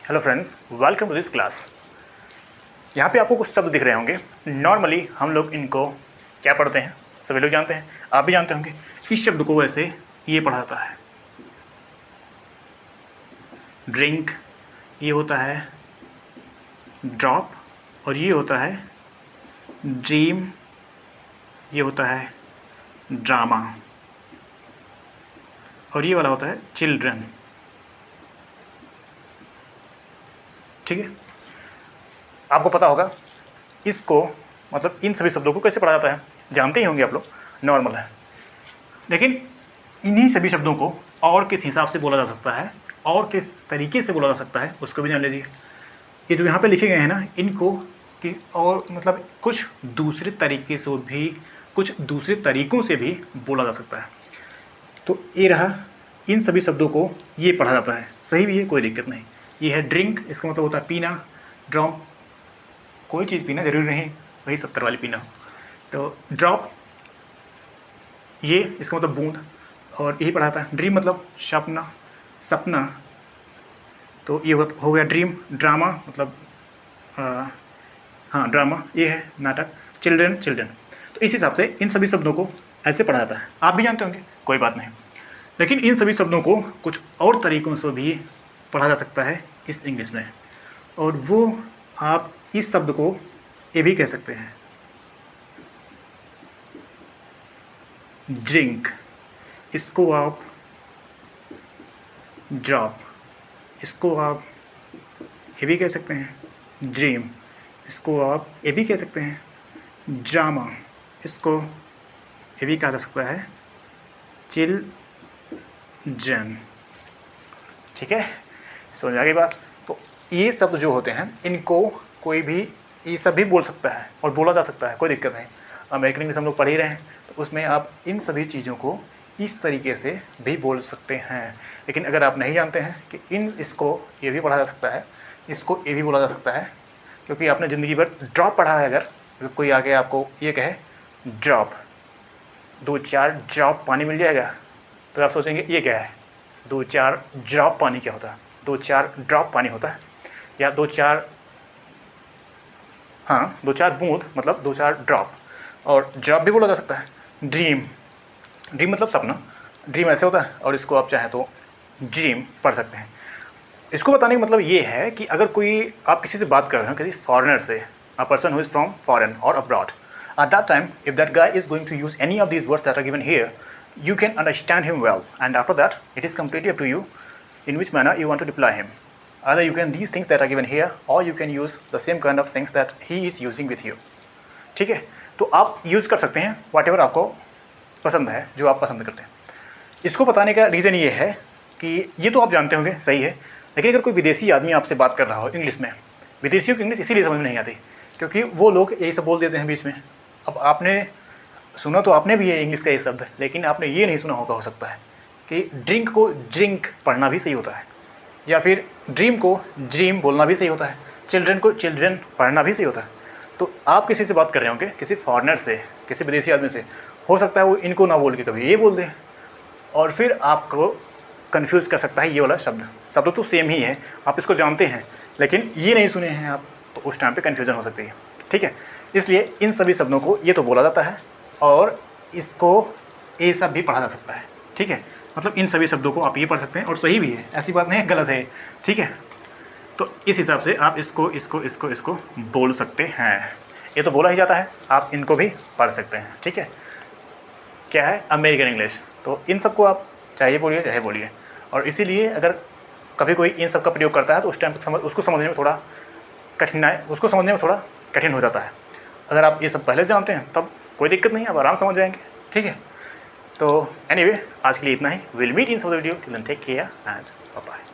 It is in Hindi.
Hello friends, welcome to this class. यहाँ पे आपको कुछ शब्द दिख रहे होंगे। नॉर्मली हम लोग इनको क्या पढ़ते हैं, सभी लोग जानते हैं, आप भी जानते होंगे। इस शब्द को वैसे ये पढ़ा जाता है ड्रिंक, ये होता है ड्रॉप, और ये होता है ड्रीम, ये होता है ड्रामा, और ये वाला होता है चिल्ड्रन। ठीक है, आपको पता होगा इसको, मतलब इन सभी शब्दों को कैसे पढ़ा जाता है, जानते ही होंगे आप लोग, नॉर्मल है। लेकिन इन्हीं सभी शब्दों को और किस हिसाब से बोला जा सकता है और किस तरीके से बोला जा सकता है उसको भी जान लीजिए। ये जो यहाँ पे लिखे गए हैं ना, इनको कि और मतलब कुछ दूसरे तरीके से भी, कुछ दूसरे तरीक़ों से भी बोला जा सकता है। तो ये रहा, इन सभी शब्दों को ये पढ़ा जाता है, सही भी है, कोई दिक्कत नहीं। ये है ड्रिंक, इसका मतलब होता है पीना। ड्रॉप, कोई चीज़ पीना, ज़रूरी नहीं वही 70 वाली पीना हो। तो ड्रॉप, ये इसका मतलब बूंद, और यही पढ़ा था। ड्रीम मतलब सपना, सपना, तो ये हो गया ड्रीम। ड्रामा मतलब हाँ ड्रामा, ये है नाटक। Children, children. तो इस हिसाब से इन सभी शब्दों को ऐसे पढ़ा जाता है, आप भी जानते होंगे, कोई बात नहीं। लेकिन इन सभी शब्दों को कुछ और तरीक़ों से भी पढ़ा जा सकता है इस इंग्लिश में, और वो आप इस शब्द को ये भी कह सकते हैं ड्रिंक, इसको आप ड्रॉप, इसको आप ये भी कह सकते हैं ड्रीम, इसको आप ये भी कह सकते हैं ड्रामा, इसको ये भी कहा जा सकता है चिल्ड्रन। ठीक है, समझ आ गई बात। तो ये शब्द जो होते हैं, इनको कोई भी ये सब भी बोल सकता है और बोला जा सकता है, कोई दिक्कत नहीं। अमेरिकन इंग्लिश हम लोग पढ़ ही रहे हैं, तो उसमें आप इन सभी चीज़ों को इस तरीके से भी बोल सकते हैं। लेकिन अगर आप नहीं जानते हैं कि इसको ये भी पढ़ा जा सकता है, इसको ये भी बोला जा सकता है, क्योंकि आपने ज़िंदगी भर ड्रॉप पढ़ा है। अगर कोई आके आपको ये कहे ड्रॉप, 2-4 ड्रॉप पानी मिल जाएगा, तो आप सोचेंगे ये क्या है, 2-4 ड्रॉप पानी क्या होता है, 2-4 ड्रॉप पानी होता है, या 2-4 बूंद, मतलब 2-4 ड्रॉप। और ड्रॉप भी बोला जा सकता है। ड्रीम, ड्रीम मतलब सपना, ड्रीम ऐसे होता है, और इसको आप चाहें तो ड्रीम पढ़ सकते हैं। इसको बताने का मतलब ये है कि अगर कोई, आप किसी से बात कर रहे हो, किसी फॉरेनर से, a person who is from foreign और abroad, at that time if that guy is going to use any of these words that are given here, you can understand him well, and after that it is completely up to you in which manner you want to deploy him. Either you can these things that are given here, or you can use the same kind of things that he is using with you. ठीक है, तो आप यूज़ कर सकते हैं whatever आपको पसंद है, जो आप पसंद करते हैं। इसको बताने का रीज़न ये है कि ये तो आप जानते होंगे, सही है, लेकिन अगर कोई विदेशी आदमी आपसे बात कर रहा हो इंग्लिश में, विदेशियों की इंग्लिश इसीलिए समझ में नहीं आती क्योंकि वो लोग यही सब बोल देते हैं बीच में। अब आपने सुना तो आपने भी ये इंग्लिश का ये शब्द, लेकिन आपने ये नहीं सुना होगा, हो सकता है कि ड्रिंक को ड्रिंक पढ़ना भी सही होता है, या फिर ड्रीम को ड्रीम बोलना भी सही होता है, चिल्ड्रन को चिल्ड्रन पढ़ना भी सही होता है। तो आप किसी से बात कर रहे होंगे, किसी फॉरेनर से, किसी विदेशी आदमी से, हो सकता है वो इनको ना बोल के कभी ये बोल दें, और फिर आपको कन्फ्यूज़ कर सकता है ये वाला शब्द तो सेम ही है, आप इसको जानते हैं लेकिन ये नहीं सुने हैं आप, तो उस टाइम पे कन्फ्यूज़न हो सकती है। ठीक है, इसलिए इन सभी शब्दों को ये तो बोला जाता है, और इसको ये सब भी पढ़ा जा सकता है। ठीक है, मतलब इन सभी शब्दों को आप ये पढ़ सकते हैं, और सही भी है, ऐसी बात नहीं है गलत है। ठीक है, तो इस हिसाब से आप इसको बोल सकते हैं। ये तो बोला ही जाता है, आप इनको भी पढ़ सकते हैं। ठीक है, क्या है अमेरिकन इंग्लिश, तो इन सबको आप चाहे बोलिए चाहे बोलिए, और इसीलिए अगर कभी कोई इन सब का प्रयोग करता है तो उस टाइम पर उसको समझने में थोड़ा कठिन हो जाता है। अगर आप ये सब पहले से जानते हैं तब कोई दिक्कत नहीं है, आप आराम समझ जाएंगे। ठीक है, तो एनीवे आज के लिए इतना ही। Will meet in some video, till then take care and bye bye.